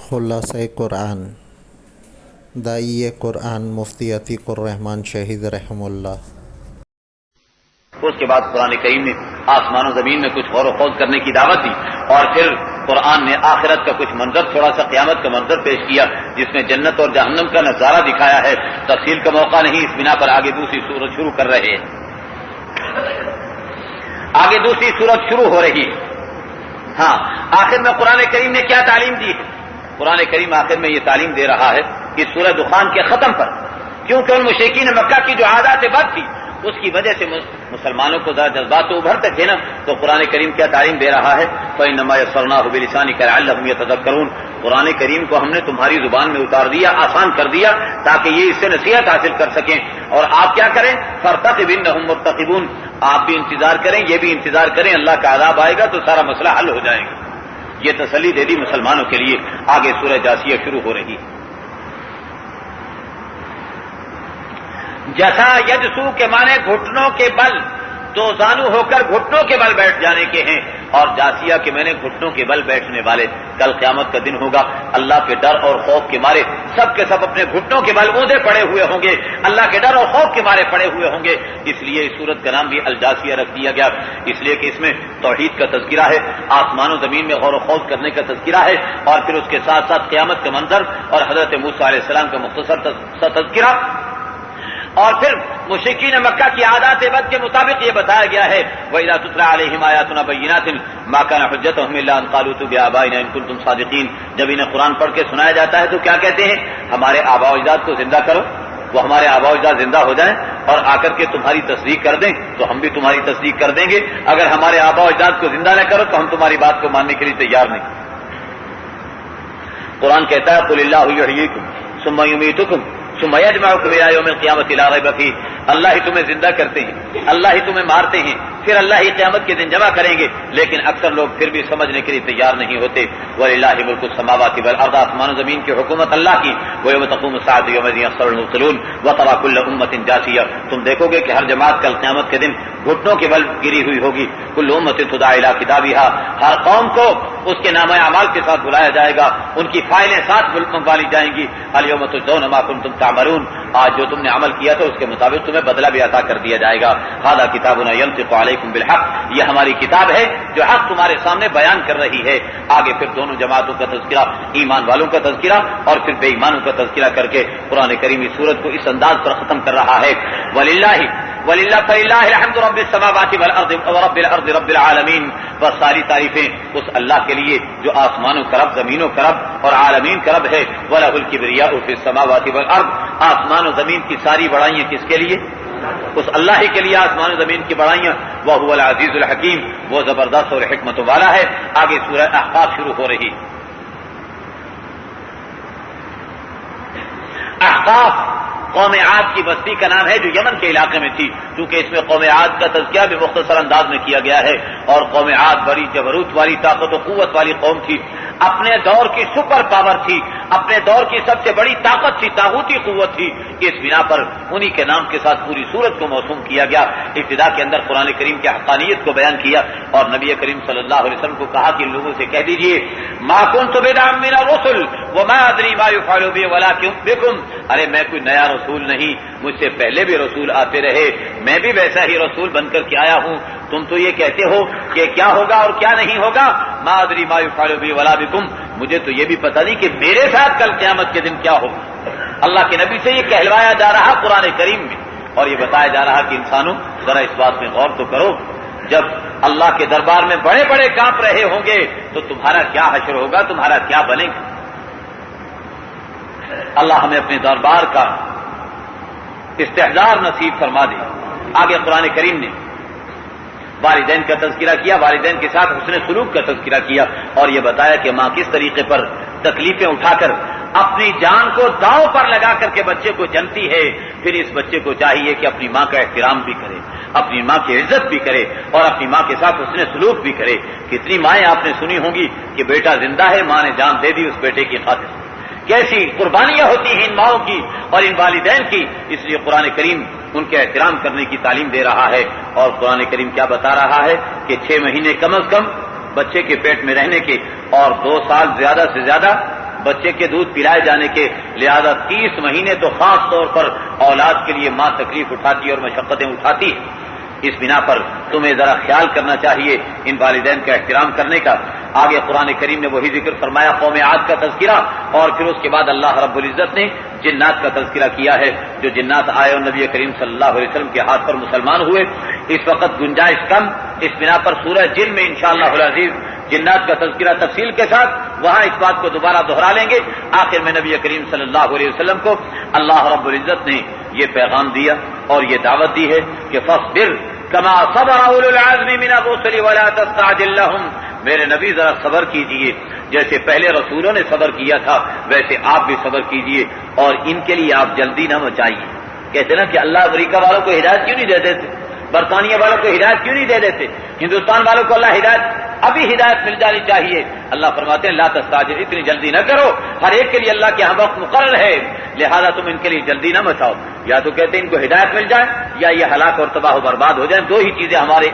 خلاصہ قرآن داعی قرآن مفتی عتیق الرحمن شہید رحم اللہ۔ اس کے بعد قرآن کریم نے آسمان و زمین میں کچھ غور و خوض کرنے کی دعوت دی، اور پھر قرآن نے آخرت کا کچھ منظر، تھوڑا سا قیامت کا منظر پیش کیا جس میں جنت اور جہنم کا نظارہ دکھایا ہے۔ تفصیل کا موقع نہیں، اس بنا پر آگے دوسری سورت شروع کر رہے ہیں۔ آگے دوسری سورت شروع ہو رہی ہے۔ ہاں، آخر میں قرآن کریم نے کیا تعلیم دی ہے؟ قرآن کریم آخر میں یہ تعلیم دے رہا ہے کہ سورہ دخان کے ختم پر، کیونکہ ان مشرکین مکہ کی جو عادات بد تھی اس کی وجہ سے مسلمانوں کو ذرا جذبات تو ابھرتے تھے نا، تو قرآن کریم کیا تعلیم دے رہا ہے؟ فَإِنَّمَا يَسَّرْنَاهُ بِلِسَانِكَ لَعَلَّهُمْ يَتَذَكَّرُونَ۔ قرآن کریم کو ہم نے تمہاری زبان میں اتار دیا، آسان کر دیا، تاکہ یہ اس سے نصیحت حاصل کر سکیں۔ اور آپ کیا کریں؟ فَارْتَقِبْ إِنَّهُمْ مُرْتَقِبُونَ، آپ بھی انتظار کریں، یہ بھی انتظار کریں، اللہ کا عذاب آئے گا تو سارا مسئلہ حل ہو جائے گا۔ یہ تسلی دے دی مسلمانوں کے لیے۔ آگے سورہ جاسیہ شروع ہو رہی ہے۔ جسا یجسو کے معنی گھٹنوں کے بل، دو زانو ہو کر گھٹنوں کے بل بیٹھ جانے کے ہیں، اور جاسیہ کے معنی گھٹنوں کے بل بیٹھنے والے۔ کل قیامت کا دن ہوگا، اللہ کے ڈر اور خوف کے مارے سب کے سب اپنے گھٹنوں کے بل اونچے پڑے ہوئے ہوں گے، اللہ کے ڈر اور خوف کے مارے پڑے ہوئے ہوں گے۔ اس لیے اس سورت کا نام بھی الجاسیہ رکھ دیا گیا، اس لیے کہ اس میں توحید کا تذکرہ ہے، آسمان و زمین میں غور و خوض کرنے کا تذکرہ ہے، اور پھر اس کے ساتھ ساتھ قیامت کا منظر اور حضرت موسیٰ علیہ السلام کا مختصر تذکرہ، اور پھر مشرکین مکہ کی عادات بد کے مطابق یہ بتایا گیا ہے وَإِذَا تُتْلَىٰ عَلَيْهِمْ آيَاتُنَا بَيِّنَاتٍ مَا كَانَ حُجَّتُهُمْ إِلَّا أَن قَالُوا ائْتُوا بِآبَائِنَا إِن كُنتُمْ صَادِقِينَ۔ جب انہیں قرآن پڑھ کے سنایا جاتا ہے تو کیا کہتے ہیں؟ ہمارے آباء و اجداد کو زندہ کرو، وہ ہمارے آباء و اجداد زندہ ہو جائیں اور آ کر کے تمہاری تصدیق کر دیں تو ہم بھی تمہاری تصدیق کر دیں گے، اگر ہمارے آباء و اجداد کو زندہ نہ کرو تو ہم تمہاری بات کو ماننے کے لیے تیار نہیں۔ قرآن کہتا ہے قُلِ اللَّهُ يُحْيِيكُمْ ثُمَّ يُمِيتُكُمْ ثُمَّ يَجْمَعُكُمْ إِلَىٰ يَوْمِ الْقِيَامَةِ لَا رَيْبَ فِيهِ۔ اللہ ہی تمہیں زندہ کرتے ہیں، اللہ ہی تمہیں مارتے ہیں، پھر اللہ ہی قیامت کے دن جمع کریں گے، لیکن اکثر لوگ پھر بھی سمجھنے کے لیے تیار نہیں ہوتے۔ وَلِلَّهِ مُلْكُ السَّمَاوَاتِ وَالْأَرْضِ، آسمان و زمین کی حکومت اللہ کی۔ وَيَوْمَ تَقُومُ السَّاعَةُ يَوْمَئِذٍ يَخْسَرُ الْمُبْطِلُونَ وَتَرَىٰ كُلَّ أُمَّةٍ جَاثِيَةً۔ تم دیکھو گے کہ ہر جماعت کل قیامت کے دن گھٹنوں کے بل گری ہوئی ہوگی۔ كُلُّ أُمَّةٍ تُدْعَىٰ إِلَىٰ كِتَابِهَا، ہر قوم کو اس کے نامہ اعمال کے ساتھ بلایا جائے گا، ان کی فائلیں ساتھ منگوالی جائیں گی۔ الْيَوْمَ تُجْزَوْنَ مَا كُنتُمْ تَعْمَلُونَ، آج جو تم نے عمل کیا تھا اس کے مطابق تمہیں بدلہ بھی عطا کر دیا جائے گا۔ هَٰذَا كِتَابُنَا يَنطِقُ عَلَيْكُمْ بِالْحَقِّ، یہ ہماری کتاب ہے جو حق تمہارے سامنے بیان کر رہی ہے۔ آگے پھر دونوں جماعتوں کا تذکرہ، ایمان والوں کا تذکرہ اور پھر بے ایمانوں کا تذکرہ کر کے قرآن کریم اس سورت کو اس انداز پر ختم کر رہا ہے۔ فَلِلَّهِ الْحَمْدُ رَبِّ السَّمَاوَاتِ وَالْأَرْضِ وَرَبِّ الْأَرْضِ رَبِّ الْعَالَمِينَ۔ بس ساری تعریفیں اس اللہ کے لیے جو آسمانوں کا رب، زمینوں کا رب اور عالمین کا رب ہے۔ وَلَهُ الْكِبْرِيَاءُ فِي السَّمَاوَاتِ وَالْأَرْضِ، آسمان و زمین کی ساری بڑائیاں کس کے لیے؟ اس اللہ ہی کے لیے آسمان و زمین کی بڑائیاں۔ وَهُوَ الْعَزِيزُ الْحَكِيمُ، وہ زبردست اور حکمت والا ہے۔ آگے سورہ احقاف شروع ہو رہی۔ احقاف قوم عاد کی بستی کا نام ہے جو یمن کے علاقے میں تھی، کیونکہ اس میں قوم عاد کا تذکرہ بھی مختصر انداز میں کیا گیا ہے۔ اور قوم عاد بڑی جبروت والی، طاقت و قوت والی قوم تھی، اپنے دور کی سپر پاور تھی، اپنے دور کی سب سے بڑی طاقت تھی، طاغوتی قوت تھی۔ اس بنا پر انہی کے نام کے ساتھ پوری سورت کو موسوم کیا گیا۔ ابتدا کے اندر قرآن کریم کی حقانیت کو بیان کیا اور نبی کریم صلی اللہ علیہ وسلم کو کہا کہ ان لوگوں سے کہہ دیجئے ما كنت بدعا من الرسل وما ادري ما يفعل بي ولا بكم، ارے میں کوئی نیا رسول نہیں، مجھ سے پہلے بھی رسول آتے رہے، میں بھی ویسا ہی رسول بن کر کے آیا ہوں۔ تم تو یہ کہتے ہو کہ کیا ہوگا اور کیا نہیں ہوگا، ما ادری ما يفعل بي ولا بكم، مجھے تو یہ بھی پتہ نہیں کہ میرے ساتھ کل قیامت کے دن کیا ہوگا۔ اللہ کے نبی سے یہ کہلوایا جا رہا قرآن کریم میں، اور یہ بتایا جا رہا کہ انسانوں ذرا اس بات میں غور تو کرو، جب اللہ کے دربار میں بڑے بڑے کانپ رہے ہوں گے تو تمہارا کیا حشر ہوگا، تمہارا کیا بنے گا۔ اللہ ہمیں اپنے دربار کا استحضار نصیب فرما دے۔ آگے قرآن کریم نے والدین کا تذکرہ کیا، والدین کے ساتھ حسن سلوک کا تذکرہ کیا، اور یہ بتایا کہ ماں کس طریقے پر تکلیفیں اٹھا کر اپنی جان کو داؤ پر لگا کر کے بچے کو جنتی ہے۔ پھر اس بچے کو چاہیے کہ اپنی ماں کا احترام بھی کرے، اپنی ماں کی عزت بھی کرے اور اپنی ماں کے ساتھ حسن سلوک بھی کرے۔ کتنی مائیں آپ نے سنی ہوں گی کہ بیٹا زندہ ہے، ماں نے جان دے دی اس بیٹے کی خاطر، کیسی قربانیاں ہوتی ہیں ان ماؤں کی اور ان والدین کی۔ اس لیے قرآن کریم ان کے احترام کرنے کی تعلیم دے رہا ہے۔ اور قرآن کریم کیا بتا رہا ہے کہ 6 مہینے کم از کم بچے کے پیٹ میں رہنے کے اور 2 سال زیادہ سے زیادہ بچے کے دودھ پلائے جانے کے، لہذا 30 مہینے تو خاص طور پر اولاد کے لیے ماں تکلیف اٹھاتی اور مشقتیں اٹھاتی۔ اس بنا پر تمہیں ذرا خیال کرنا چاہیے ان والدین کا احترام کرنے کا۔ آگے قرآن کریم نے وہی ذکر فرمایا، قوم عاد کا تذکرہ، اور پھر اس کے بعد اللہ رب العزت نے جنات کا تذکرہ کیا ہے، جو جنات آئے اور نبی کریم صلی اللہ علیہ وسلم کے ہاتھ پر مسلمان ہوئے۔ اس وقت گنجائش کم، اس بنا پر سورہ جن میں انشاءاللہ العزیز جنات کا تذکرہ تفصیل کے ساتھ، وہاں اس بات کو دوبارہ دہرا لیں گے۔ آخر میں نبی کریم صلی اللہ علیہ وسلم کو اللہ رب العزت نے یہ پیغام دیا اور یہ دعوت دی ہے کہ فاصبر کما صبر اولو العزم من الرسل ولا تستعجل لهم، میرے نبی ذرا صبر کیجئے، جیسے پہلے رسولوں نے صبر کیا تھا ویسے آپ بھی صبر کیجئے، اور ان کے لیے آپ جلدی نہ مچائیے۔ کہتے نا کہ اللہ امریکہ والوں کو ہدایت کیوں نہیں دے دیتے، برطانیہ والوں کو ہدایت کیوں نہیں دے دیتے، ہندوستان والوں کو اللہ ہدایت، ابھی ہدایت مل جانی چاہیے۔ اللہ فرماتے ہیں لا تستعجل، اتنی جلدی نہ کرو، ہر ایک کے لیے اللہ کے ہاں وقت مقرر ہے، لہذا تم ان کے لیے جلدی نہ مچاؤ۔ یا تو کہتے ہیں ان کو ہدایت مل جائے یا یہ ہلاک اور تباہ و برباد ہو جائیں، دو ہی چیزیں ہمارے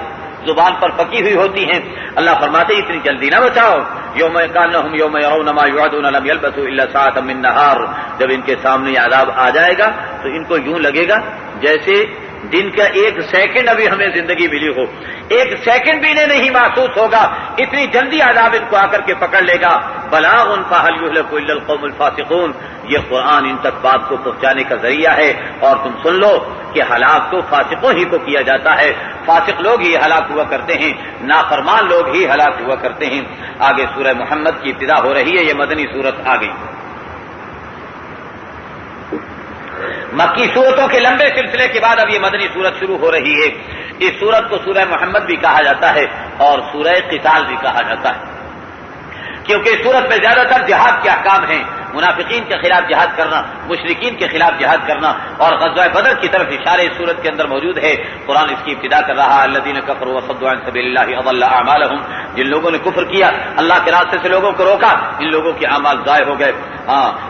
زبان پر پکی ہوئی ہوتی ہیں۔ اللہ فرماتے ہیں اتنی جلدی نہ بچاؤ۔ یوم کانہم یوم یرون ما یوعدون لم یلبثوا الا ساعۃ من نہار، جب ان کے سامنے یہ عذاب آ جائے گا تو ان کو یوں لگے گا جیسے دن کا 1 سیکنڈ ابھی ہمیں زندگی ملی ہو، 1 سیکنڈ بھی انہیں نہیں محسوس ہوگا، اتنی جلدی عذاب ان کو آ کر کے پکڑ لے گا۔ بلاغ فہل یہلک الا القوم الفاسقون، یہ قرآن ان تک بات کو پہنچانے کا ذریعہ ہے، اور تم سن لو کہ ہلاک تو فاسقوں ہی کو کیا جاتا ہے، فاسق لوگ ہی ہلاک ہوا کرتے ہیں، نافرمان لوگ ہی ہلاک ہوا کرتے ہیں۔ آگے سورہ محمد کی ابتدا ہو رہی ہے، یہ مدنی سورت آ گئی۔ مکی سورتوں کے لمبے سلسلے کے بعد اب یہ مدنی سورت شروع ہو رہی ہے۔ اس سورت کو سورہ محمد بھی کہا جاتا ہے اور سورہ قتال بھی کہا جاتا ہے، کیونکہ اس سورت میں زیادہ تر جہاد کے احکام ہیں، منافقین کے خلاف جہاد کرنا، مشرکین کے خلاف جہاد کرنا، اور غزوہ بدر کی طرف اشارے اس سورت کے اندر موجود ہے۔ قرآن اس کی ابتدا کر رہا ہے الذین کفروا وصدوا عن سبیل اللہ اضل اعمالهم، جن لوگوں نے کفر کیا، اللہ کے راستے سے لوگوں کو روکا، ان لوگوں کے اعمال ضائع ہو گئے۔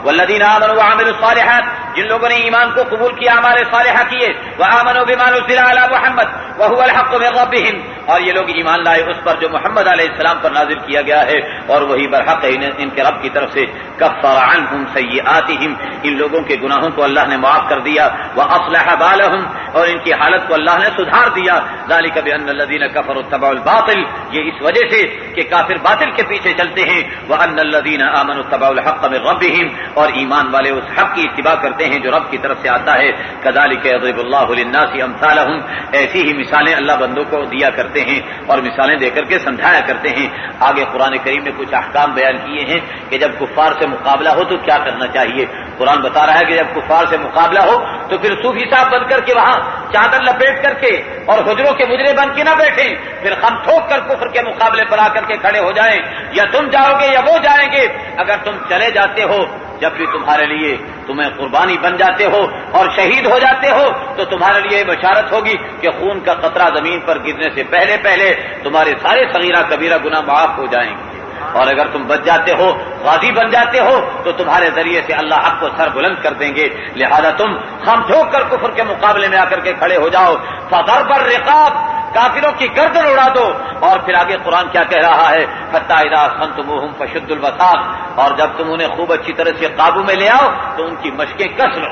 والذین آمنوا وعملوا الصالحات، جن لوگوں نے ایمان کو قبول کیا، اعمال صالحہ کیے، وآمنوا بما نزل علی محمد وهو الحق من ربهم، اور یہ لوگ ایمان لائے اس پر جو محمد علیہ السلام پر نازل کیا گیا ہے اور وہی برحق ہے ان کے رب کی طرف سے۔ کفر عنہم سیئاتہم، ان لوگوں کے گناہوں کو اللہ نے معاف کر دیا، واصلح بالہم، اور ان کی حالت کو اللہ نے سدھار دیا۔ ذالک بان الذین کفروا اتبعوا الباطل، یہ اس وجہ سے کہ کافر باطل کے پیچھے چلتے ہیں، وان الذین آمنوا اتبعوا الحق من ربهم، اور ایمان والے اس حق کی اتباع کرتے ہیں جو رب کی طرف سے آتا ہے۔ کذالک یضرب اللہ للناس امثالہم، ایسی ہی مثالیں اللہ بندوں کو دیا کرتے ہیں اور مثالیں دے کر کے سمجھایا کرتے ہیں۔ آگے قرآن کریم نے کچھ احکام بیان کیے ہیں کہ جب کفار سے مقابلہ ہو تو کیا کرنا چاہیے۔ قرآن بتا رہا ہے کہ جب کفار سے مقابلہ ہو تو پھر صوفی صاحب بن کر کے وہاں چادر لپیٹ کر کے اور حجروں کے مجرے بن کے نہ بیٹھیں، پھر خم ٹھوک کر کفر کے مقابلے پر آ کر کے کھڑے ہو جائیں، یا تم جاؤ گے یا وہ جائیں گے۔ اگر تم چلے جاتے ہو جب بھی تمہارے لیے تمہیں قربانی بن جاتے ہو اور شہید ہو جاتے ہو تو تمہارے لیے بشارت ہوگی کہ خون کا قطرہ زمین پر گرنے سے پہلے پہلے تمہارے سارے صغیرہ کبیرہ گناہ معاف ہو جائیں گے، اور اگر تم بچ جاتے ہو، غازی بن جاتے ہو، تو تمہارے ذریعے سے اللہ حق کو سر بلند کر دیں گے۔ لہذا تم خم ٹھوک کر کفر کے مقابلے میں آ کر کے کھڑے ہو جاؤ۔ فضرب الرقاب، کافروں کی گردن اڑا دو۔ اور پھر آگے قرآن کیا کہہ رہا ہے، حتی اذا اثخنتموہم فشدوا الوثاق، اور جب تم انہیں خوب اچھی طرح سے قابو میں لے آؤ تو ان کی مشقیں کس لو،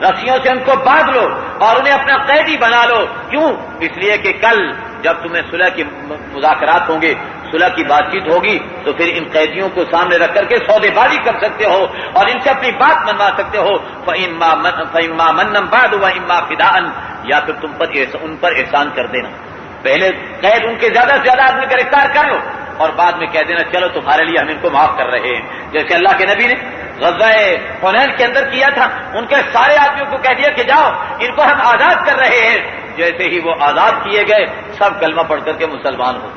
رسیوں سے ان کو باندھ لو اور انہیں اپنا قیدی بنا لو۔ کیوں؟ اس لیے کہ کل جب تمہیں صلح کے مذاکرات ہوں گے، صلح کی بات چیت ہوگی، تو پھر ان قیدیوں کو سامنے رکھ کر کے سودے بازی کر سکتے ہو اور ان سے اپنی بات منوا سکتے ہو۔ فَإِمَّا مَنًّا بَعْدُ وَإِمَّا فِدَاءً، یا پھر تم پر ان پر احسان کر دینا، پہلے قید ان کے زیادہ سے زیادہ آدمی گرفتار کر لو اور بعد میں کہہ دینا چلو تمہارے لیے ہم ان کو معاف کر رہے ہیں، جیسے اللہ کے نبی نے غزوہ حنین کے اندر کیا تھا۔ ان کے سارے آدمیوں کو کہہ دیا کہ جاؤ ان کو ہم آزاد کر رہے ہیں، جیسے ہی وہ آزاد کیے گئے سب کلمہ پڑھ کر کے مسلمان ہو۔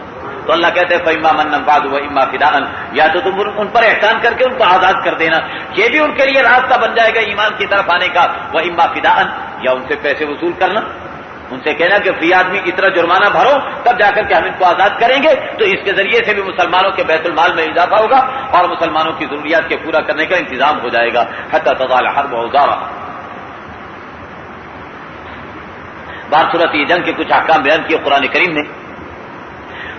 تو اللہ کہتے ہیں فَإِمَّا مَنًّا بَعْدُ وَإِمَّا فِدَاءً، یا تو تم ان پر احسان کر کے ان کو آزاد کر دینا، یہ بھی ان کے لیے راستہ بن جائے گا ایمان کی طرف آنے کا، وَإِمَّا فِدَاءً، یا ان سے پیسے وصول کرنا، ان سے کہنا کہ فی آدمی اتنا جرمانہ بھرو تب جا کر کے ہم ان کو آزاد کریں گے، تو اس کے ذریعے سے بھی مسلمانوں کے بیت المال میں اضافہ ہوگا اور مسلمانوں کی ضروریات کے پورا کرنے کا انتظام ہو جائے گا۔ حتی تضع الحرب اوزارها، بار صورت یہ جنگ کے کچھ احکام بیان کیے قرآن کریم نے۔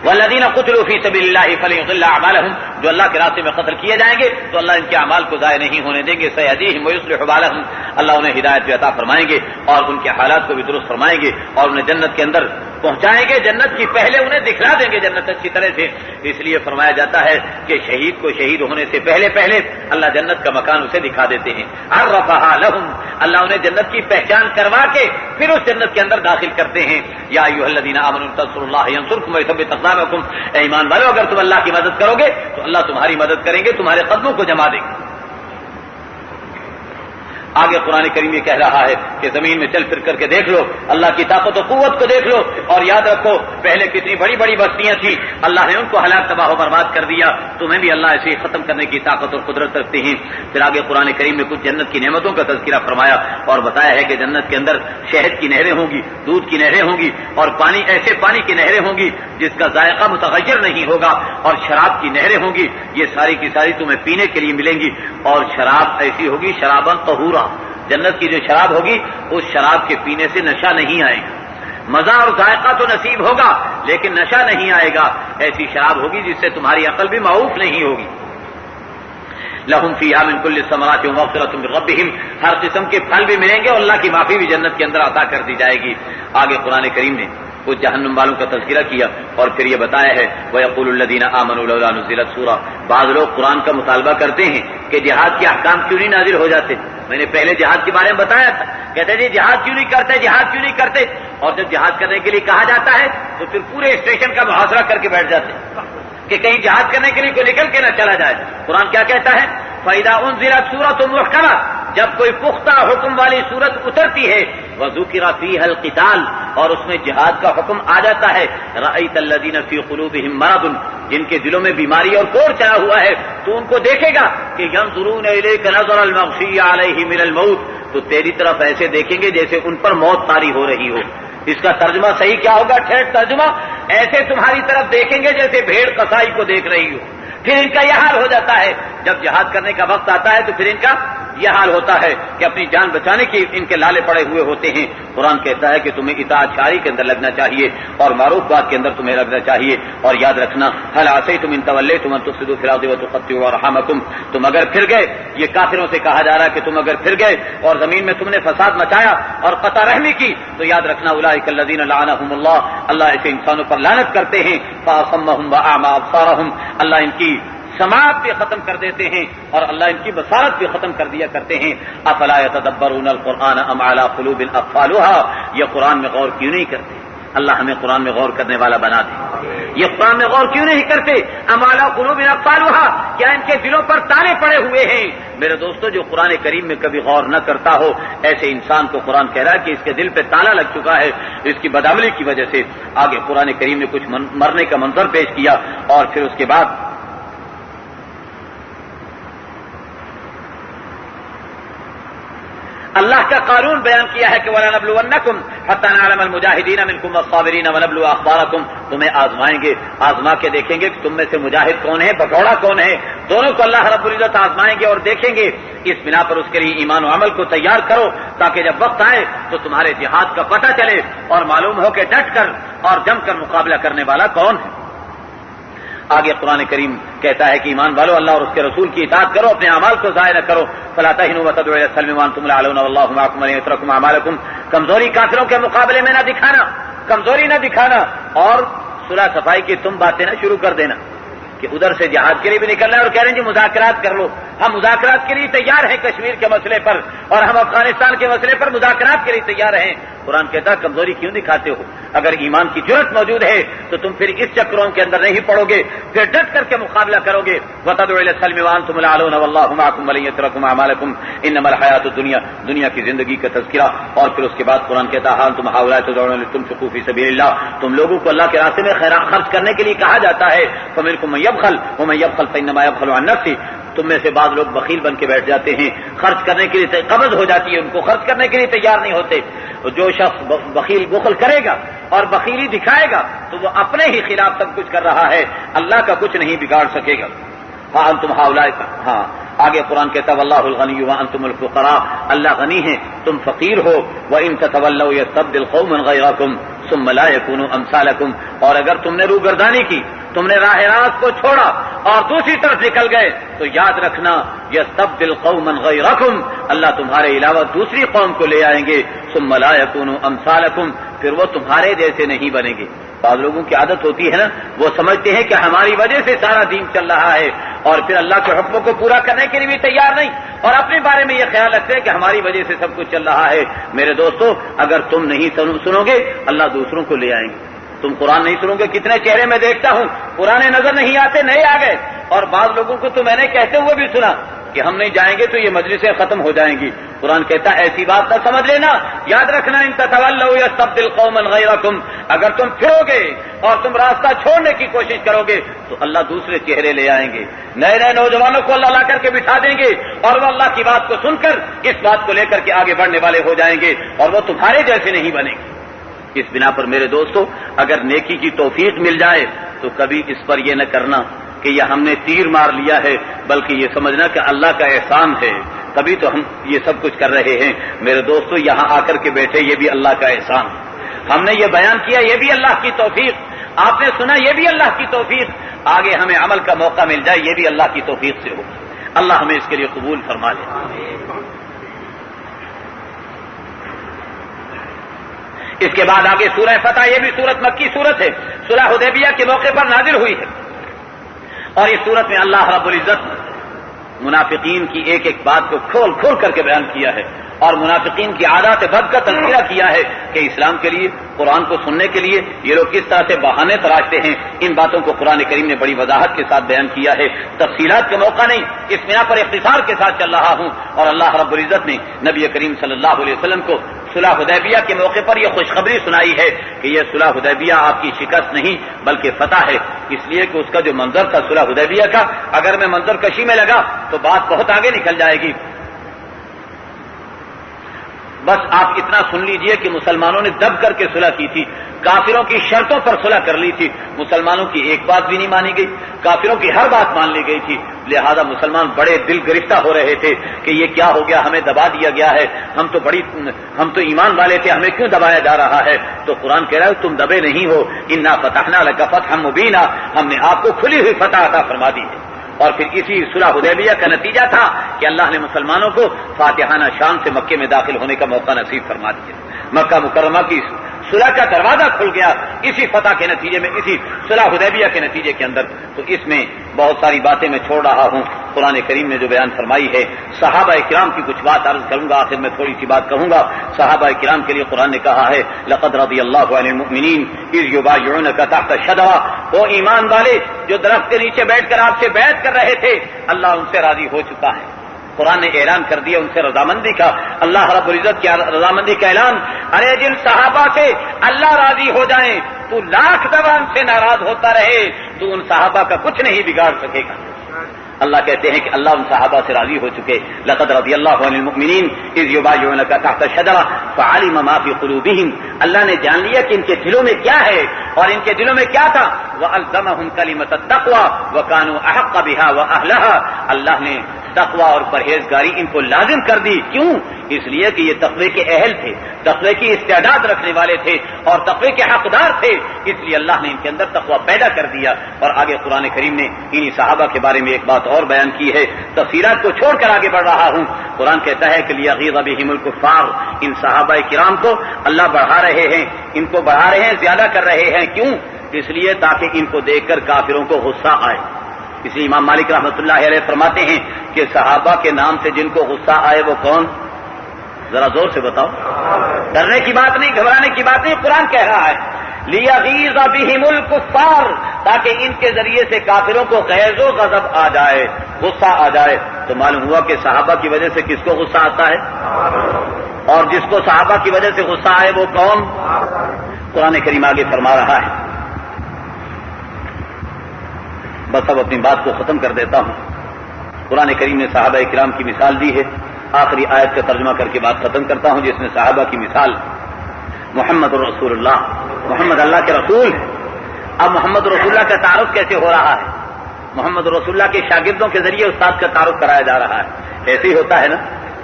والذین قتلوا فی سبیل اللہ فلن یضل اعمالهم، جو اللہ کے راستے میں قتل کیے جائیں گے تو اللہ ان کے اعمال کو ضائع نہیں ہونے دیں گے. سیہدیہم ویصلح بالہم، اللہ انہیں ہدایت بھی عطا فرمائیں گے اور ان کے حالات کو بھی درست فرمائیں گے اور انہیں جنت کے اندر پہنچائیں گے. جنت کی پہلے انہیں دکھلا دیں گے جنت اچھی طرح سے. اس لیے فرمایا جاتا ہے کہ شہید کو شہید ہونے سے پہلے اللہ جنت کا مکان اسے دکھا دیتے ہیں. عرفہا لہم، اللہ انہیں جنت کی پہچان کروا کے پھر اس جنت کے اندر داخل کرتے ہیں. یا ایھا الذین آمنوا تنصروا اللہ ینصرکم ویثبت اقدامکم، اے ایمان والو اگر تم اللہ کی مدد کرو گے تو اللہ تمہاری مدد کریں گے، تمہارے قدموں کو جما دیں گے. آگے قرآن کریم یہ کہہ رہا ہے کہ زمین میں چل پھر کر کے دیکھ لو، اللہ کی طاقت و قوت کو دیکھ لو اور یاد رکھو پہلے کتنی بڑی بڑی بستیاں تھیں، اللہ نے ان کو ہلاک تباہ و برباد کر دیا، تمہیں بھی اللہ ایسے ہی ختم کرنے کی طاقت اور قدرت رکھتے ہیں. پھر آگے قرآن کریم میں کچھ جنت کی نعمتوں کا تذکرہ فرمایا اور بتایا ہے کہ جنت کے اندر شہد کی نہریں ہوں گی، دودھ کی نہریں ہوں گی اور ایسے پانی کی نہریں ہوں گی جس کا ذائقہ متغیر نہیں ہوگا، اور شراب کی نہریں ہوں گی، یہ ساری کی ساری تمہیں پینے کے لیے ملیں گی. اور شراب ایسی ہوگی شرابا طہورا، جنت کی جو شراب ہوگی اس شراب کے پینے سے نشہ نہیں آئے گا. مزہ اور ذائقہ تو نصیب ہوگا لیکن نشہ نہیں آئے گا. ایسی شراب ہوگی جس سے تمہاری عقل بھی معوف نہیں ہوگی. لہم فیہا من کل الثمرات ومغفرۃ من ربہم، ہر قسم کے پھل بھی ملیں گے اور اللہ کی معافی بھی جنت کے اندر عطا کر دی جائے گی. آگے قرآن کریم نے کچھ جہنم والوں کا تذکرہ کیا اور پھر یہ بتایا ہے وَيَقُولُ الَّذِينَ آمَنُوا لَوْلَا نُزِّلَتْ سُورَةٌ، بعض لوگ قرآن کا مطالبہ کرتے ہیں کہ جہاد کے احکام کیوں نہیں نازل ہو جاتے. میں نے پہلے جہاد کے بارے میں بتایا تھا، کہتے جی جہاد کیوں نہیں کرتے، جہاد کیوں نہیں کرتے، اور جب جہاد کرنے کے لیے کہا جاتا ہے تو پھر پورے اسٹیشن کا محاصرہ کر کے بیٹھ جاتے ہیں کہ کہیں جہاد کرنے کے لیے کوئی نکل کے نہ چلا جائے. قرآن کیا کہتا ہے فَإِذَا أُنزِلَتْ سُورَةٌ مُحْكَمَةٌ، جب کوئی پختہ حکم والی صورت اترتی ہے وَذُكِرَ فِيهَا الْقِتَالُ، اور اس میں جہاد کا حکم آ جاتا ہے رَأَيْتَ الَّذِينَ فِي قُلُوبِهِم مَرَضٌ، جن کے دلوں میں بیماری اور کوڑ چڑھا ہوا ہے تو ان کو دیکھے گا کہ يَنظُرُونَ إِلَيْكَ نَظَرَ الْمَغْشِيِّ عَلَيْهِ مِنَ الْمَوْتِ، تو تیری طرف ایسے دیکھیں گے جیسے ان پر موت طاری ہو رہی ہو. اس کا ترجمہ صحیح کیا ہوگا؟ ٹھیک ترجمہ ایسے تمہاری طرف دیکھیں گے جیسے بھیڑ قصائی کو دیکھ رہی ہو. پھر ان کا یہ حال ہو جاتا ہے جب جہاد کرنے کا وقت آتا ہے تو پھر ان کا یہ حال ہوتا ہے کہ اپنی جان بچانے کی ان کے لالے پڑے ہوئے ہوتے ہیں. قرآن کہتا ہے کہ تمہیں اطاعت شاری کے اندر لگنا چاہیے اور معروف بات کے اندر تمہیں لگنا چاہیے. اور یاد رکھنا هل عصیتم ان تولیتم ان تفسدوا فی الارض وتقطعوا ارحامکم، تم اگر پھر گئے، یہ کافروں سے کہا جا رہا ہے کہ تم اگر پھر گئے اور زمین میں تم نے فساد مچایا اور قطع رحمی کی تو یاد رکھنا اولئک الذین لعنهم اللہ، اللہ ایسے انسانوں پر لعنت کرتے ہیں فاصمهم واعمى ابصارهم، اللہ ان کی سماعت بھی ختم کر دیتے ہیں اور اللہ ان کی بصارت بھی ختم کر دیا کرتے ہیں. افلا يتدبرون القرآن ام على قلوب اقفالها، یہ قرآن میں غور کیوں نہیں کرتے؟ اللہ ہمیں قرآن میں غور کرنے والا بنا دے. یہ قرآن میں غور کیوں نہیں کرتے؟ ام على قلوب اقفالها، کیا ان کے دلوں پر تالے پڑے ہوئے ہیں؟ میرے دوستو، جو قرآن کریم میں کبھی غور نہ کرتا ہو ایسے انسان کو قرآن کہہ رہا ہے کہ اس کے دل پہ تالا لگ چکا ہے اس کی بدعملی کی وجہ سے. آگے قرآن کریم نے کچھ مرنے کا منظر پیش کیا اور پھر اس کے بعد اللہ کا قانون بیان کیا ہے کہ وَلَنَبْلُوَنَّكُمْ حَتَّى نَعْلَمَ الْمُجَاهِدِينَ مِنكُمْ وَالصَّابِرِينَ وَنَبْلُوَ أَخْبَارَكُمْ، تمہیں آزمائیں گے، آزما کے دیکھیں گے کہ تم میں سے مجاہد کون ہے، بٹوڑا کون ہے. دونوں کو اللہ رب العزت آزمائیں گے اور دیکھیں گے. اس بنا پر اس کے لیے ایمان و عمل کو تیار کرو تاکہ جب وقت آئے تو تمہارے جہاد کا پتہ چلے اور معلوم ہو کہ ڈٹ کر اور جم کر مقابلہ کرنے والا کون ہے. آگے قرآن کریم کہتا ہے کہ ایمان والو اللہ اور اس کے رسول کی اطاعت کرو، اپنے اعمال کو ضائع نہ کرو. فلا تهنوا وتدعوا الى السلم وانتم الاعلون والله معكم ولن يتركم اعمالكم، کمزوری کافروں کے مقابلے میں نہ دکھانا، کمزوری نہ دکھانا اور صلح صفائی کی تم باتیں نہ شروع کر دینا کہ ادھر سے جہاد کے لیے بھی نکلنا ہے اور کہہ رہے ہیں جی مذاکرات کر لو. ہم مذاکرات کے لیے تیار ہیں کشمیر کے مسئلے پر اور ہم افغانستان کے مسئلے پر مذاکرات کے لیے تیار ہیں. قرآن کہتا ہے کمزوری کیوں دکھاتے ہو؟ اگر ایمان کی جرأت موجود ہے تو تم پھر اس چکروں کے اندر نہیں پڑو گے، پھر ڈٹ کر کے مقابلہ کرو گے. وَتَدْعُوا إِلَى السَّلْمِ وَأَنْتُمُ الْأَعْلَوْنَ وَاللَّهُ مَعَكُمْ وَلَن يَتْرَكُمْ أَعْمَالَكُمْ إِنَّمَا الْحَيَاةُ الدُّنْيَا، دنیا کی زندگی کا تذکرہ. اور پھر اس کے بعد قرآن کہتا ہے تم هؤلاء تدعون لتنفقوا في سبيل الله، تم لوگوں کو اللہ کے راستے میں خرچ کرنے کے لیے کہا جاتا ہے. فَمِنكُم مَّن يَبْخَلُ وَمَن يَبْخَلْ فَإِنَّمَا يَبْخَلُ عَن نَّفْسِهِ، تم میں سے بعض لوگ بخیل بن کے بیٹھ جاتے ہیں، خرچ کرنے کے لیے قبض ہو جاتی ہے، ان کو خرچ کرنے کے لیے تیار نہیں ہوتے. جو شخص بخیل بخل کرے گا اور بخیلی دکھائے گا تو وہ اپنے ہی خلاف سب کچھ کر رہا ہے، اللہ کا کچھ نہیں بگاڑ سکے گا. فَأَنْتُمْ هَؤُلَاءِ، ہاں آگے قرآن کہتا ہے وَاللَّهُ الْغَنِيُّ وَأَنْتُمُ الْفُقَرَاءُ، اللہ غنی ہے تم فقیر ہو. وَإِن تَتَوَلَّوْا يَسْتَبْدِلْ قَوْمًا غَيْرَكُمْ ثم لا يكونوا امثالكم، اور اگر تم نے روگردانی کی، تم نے راہ راست کو چھوڑا اور دوسری طرف نکل گئے تو یاد رکھنا یستبدل قوما غیرکم، اللہ تمہارے علاوہ دوسری قوم کو لے آئیں گے، ثم لا يكونوا امثالکم، پھر وہ تمہارے جیسے نہیں بنیں گے۔ بعض لوگوں کی عادت ہوتی ہے نا، وہ سمجھتے ہیں کہ ہماری وجہ سے سارا دین چل رہا ہے اور پھر اللہ کے حکموں کو پورا کرنے کے لیے بھی تیار نہیں، اور اپنے بارے میں یہ خیال رکھتے ہیں کہ ہماری وجہ سے سب کچھ چل رہا ہے۔ میرے دوستو، اگر تم نہیں سنو گے اللہ دوسروں کو لے آئیں گے۔ تم قرآن نہیں سنو گے، کتنے چہرے میں دیکھتا ہوں پرانے نظر نہیں آتے، نئے آ گئے، اور بعض لوگوں کو تو میں نے کہتے ہوئے بھی سنا کہ ہم نہیں جائیں گے تو یہ مجلسیں ختم ہو جائیں گی۔ قرآن کہتا ہے ایسی بات نہ سمجھ لینا، یاد رکھنا ان تتولوا یستبدل قوما غیرکم، اگر تم پھرو گے اور تم راستہ چھوڑنے کی کوشش کرو گے تو اللہ دوسرے چہرے لے آئیں گے، نئے نئے نوجوانوں کو اللہ لا کر کے بٹھا دیں گے، اور وہ اللہ کی بات کو سن کر اس بات کو لے کر کے آگے بڑھنے والے ہو جائیں گے، اور وہ تمہارے جیسے نہیں بنیں گے۔ اس بنا پر میرے دوستو، اگر نیکی کی توفیق مل جائے تو کبھی اس پر یہ نہ کرنا کہ یہ ہم نے تیر مار لیا ہے، بلکہ یہ سمجھنا کہ اللہ کا احسان ہے، کبھی تو ہم یہ سب کچھ کر رہے ہیں۔ میرے دوستو، یہاں آ کر کے بیٹھے یہ بھی اللہ کا احسان ہے، ہم نے یہ بیان کیا یہ بھی اللہ کی توفیق، آپ نے سنا یہ بھی اللہ کی توفیق، آگے ہمیں عمل کا موقع مل جائے یہ بھی اللہ کی توفیق سے ہو، اللہ ہمیں اس کے لیے قبول فرما لے۔ اس کے بعد آگے سورہ فتح، یہ بھی سورت مکی سورت ہے، صلح حدیبیہ کے موقع پر نازل ہوئی ہے، اور اس سورت میں اللہ رب العزت منافقین کی ایک ایک بات کو کھول کھول کر کے بیان کیا ہے، اور منافقین کی عادات بد کا تذکرہ کیا ہے کہ اسلام کے لیے، قرآن کو سننے کے لیے یہ لوگ کس طرح سے بہانے تراشتے ہیں۔ ان باتوں کو قرآن کریم نے بڑی وضاحت کے ساتھ بیان کیا ہے، تفصیلات کا موقع نہیں، اس بنا پر اختصار کے ساتھ چل رہا ہوں۔ اور اللہ رب العزت نے نبی کریم صلی اللہ علیہ وسلم کو صلح حدیبیہ کے موقع پر یہ خوشخبری سنائی ہے کہ یہ صلح حدیبیہ آپ کی شکست نہیں بلکہ فتح ہے، اس لیے کہ اس کا جو منظر تھا صلح حدیبیہ کا، اگر میں منظر کشی میں لگا تو بات بہت آگے نکل جائے گی۔ بس آپ اتنا سن لیجئے کہ مسلمانوں نے دب کر کے صلح کی تھی، کافروں کی شرطوں پر صلح کر لی تھی، مسلمانوں کی ایک بات بھی نہیں مانی گئی، کافروں کی ہر بات مان لی گئی تھی، لہذا مسلمان بڑے دل گرفتہ ہو رہے تھے کہ یہ کیا ہو گیا، ہمیں دبا دیا گیا ہے، ہم تو ایمان والے تھے، ہمیں کیوں دبایا جا رہا ہے؟ تو قرآن کہہ رہا ہے تم دبے نہیں ہو، انا فتحنا لک فتحا مبینا، ہم نے آپ کو کھلی ہوئی فتح عطا فرما دی ہے۔ اور پھر اسی صلح حدیبیہ کا نتیجہ تھا کہ اللہ نے مسلمانوں کو فاتحانہ شان سے مکے میں داخل ہونے کا موقع نصیب فرما دیا، مکہ مکرمہ کی صلح کا دروازہ کھل گیا اسی فتح کے نتیجے میں، اسی صلح حدیبیہ کے نتیجے کے اندر۔ تو اس میں بہت ساری باتیں میں چھوڑ رہا ہوں، قرآن کریم نے جو بیان فرمائی ہے، صحابہ کرام کی کچھ بات عرض کروں گا، آخر میں تھوڑی سی بات کہوں گا۔ صحابہ کرام کے لیے قرآن نے کہا ہے لقد رضی اللہ عن المؤمنین اذ یبایعونک تحت الشجرہ، وہ ایمان والے جو درخت کے نیچے بیٹھ کر آپ سے بیعت کر رہے تھے، اللہ ان سے راضی ہو چکا ہے۔ قرآن نے اعلان کر دیا ان سے رضامندی کا، اللہ رب العزت کی رضامندی کا اعلان۔ ارے جن صحابہ سے اللہ راضی ہو جائیں، تو لاکھ دفعہ ان سے ناراض ہوتا رہے تو ان صحابہ کا کچھ نہیں بگاڑ سکے گا۔ اللہ کہتے ہیں کہ اللہ ان صحابہ سے راضی ہو چکے، لقد رضی اللہ عن المؤمنین اذ یبایعونک تحت الشجرہ فعلم ما فی قلوبہم، اللہ نے جان لیا کہ ان کے دلوں میں کیا ہے، اور ان کے دلوں میں کیا تھا، وَأَلْزَمَهُمْ كَلِمَةَ التَّقْوَى وَكَانُوا أَحَقَّ بِهَا وَأَهْلَهَا، اللہ نے تقوی اور پرہیزگاری ان کو لازم کر دی۔ کیوں؟ اس لیے کہ یہ تقوی کے اہل تھے، تقوی کی استعداد رکھنے والے تھے اور تقوی کے حقدار تھے، اس لیے اللہ نے ان کے اندر تقوی پیدا کر دیا۔ اور آگے قرآن کریم نے انہی صحابہ کے بارے میں ایک بات اور بیان کی ہے، تفصیلات کو چھوڑ کر آگے بڑھ رہا ہوں۔ قرآن کہتا ہے کہ لِيَغِيظَ بِهِمُ الْكُفَّارَ، ان صحابہ کرام کو اللہ بڑھا رہے ہیں، ان کو بڑھا رہے ہیں، زیادہ کر رہے ہیں۔ کیوں؟ اس لیے تاکہ ان کو دیکھ کر کافروں کو غصہ آئے۔ اس لیے امام مالک رحمۃ اللہ علیہ فرماتے ہیں کہ صحابہ کے نام سے جن کو غصہ آئے وہ کون؟ ذرا زور سے بتاؤ، ڈرنے کی بات نہیں، گھبرانے کی بات نہیں، قرآن کہہ رہا ہے لِيَغِيظَ بِهِمُ الْكُفَّارَ، تاکہ ان کے ذریعے سے کافروں کو غیظ و غضب آ جائے، غصہ آ جائے۔ تو معلوم ہوا کہ صحابہ کی وجہ سے کس کو غصہ آتا ہے، اور جس کو صحابہ کی وجہ سے غصہ آئے وہ کون؟ قرآن کریم آگے فرما رہا ہے۔ بس اب اپنی بات کو ختم کر دیتا ہوں۔ قرآن کریم نے صحابہ کرام کی مثال دی ہے، آخری آیت کا ترجمہ کر کے بات ختم کرتا ہوں، جس میں صحابہ کی مثال محمد رسول اللہ، محمد اللہ کے رسول ہے۔ اب محمد رسول اللہ کا تعارف کیسے ہو رہا ہے؟ محمد رسول اللہ کے شاگردوں کے ذریعے استاد کا تعارف کرایا جا رہا ہے۔ ایسے ہی ہوتا ہے نا،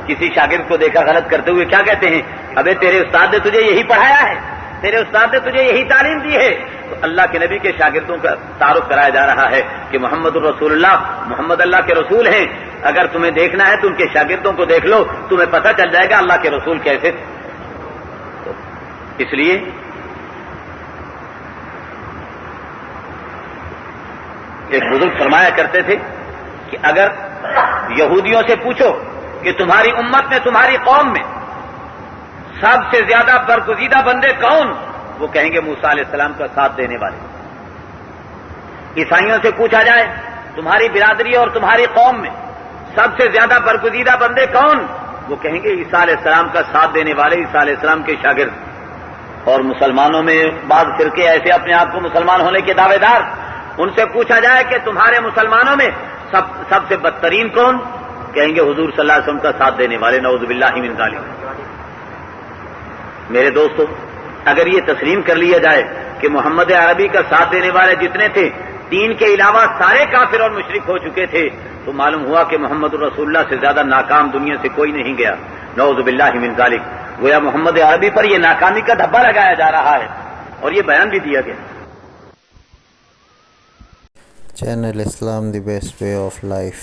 کسی شاگرد کو دیکھا غلط کرتے ہوئے کیا کہتے ہیں، ابے تیرے استاد نے تجھے یہی پڑھایا ہے، تیرے استاد نے تجھے یہی تعلیم دی ہے. تو اللہ کے نبی کے شاگردوں کا تعارف کرایا جا رہا ہے کہ محمد الرسول اللہ، محمد اللہ کے رسول ہیں. اگر تمہیں دیکھنا ہے تو ان کے شاگردوں کو دیکھ لو، تمہیں پتہ چل جائے گا اللہ کے رسول کیسے تھے. اس لیے ایک بزرگ فرمایا کرتے تھے کہ اگر یہودیوں سے پوچھو کہ تمہاری امت میں، تمہاری قوم میں سب سے زیادہ برگزیدہ بندے کون، وہ کہیں گے موسیٰ علیہ السلام کا ساتھ دینے والے. عیسائیوں سے پوچھا جائے تمہاری برادری اور تمہاری قوم میں سب سے زیادہ برگزیدہ بندے کون، وہ کہیں گے عیسیٰ علیہ السلام کا ساتھ دینے والے، عیسیٰ علیہ السلام کے شاگرد. اور مسلمانوں میں بعض فرقے ایسے اپنے آپ کو مسلمان ہونے کے دعوے دار، ان سے پوچھا جائے کہ تمہارے مسلمانوں میں سب سے بدترین کون، کہیں گے حضور صلی اللہ علیہ وسلم کا ساتھ دینے والے. نعوذ باللہ من ذالک. میرے دوستو، اگر یہ تسلیم کر لیا جائے کہ محمد عربی کا ساتھ دینے والے جتنے تھے دین کے علاوہ سارے کافر اور مشرک ہو چکے تھے، تو معلوم ہوا کہ محمد الرسول اللہ سے زیادہ ناکام دنیا سے کوئی نہیں گیا. نعوذ باللہ من ذالک. گویا محمد عربی پر یہ ناکامی کا دھبا لگایا جا رہا ہے اور یہ بیان بھی دیا گیا. Channel Islam the best way of life.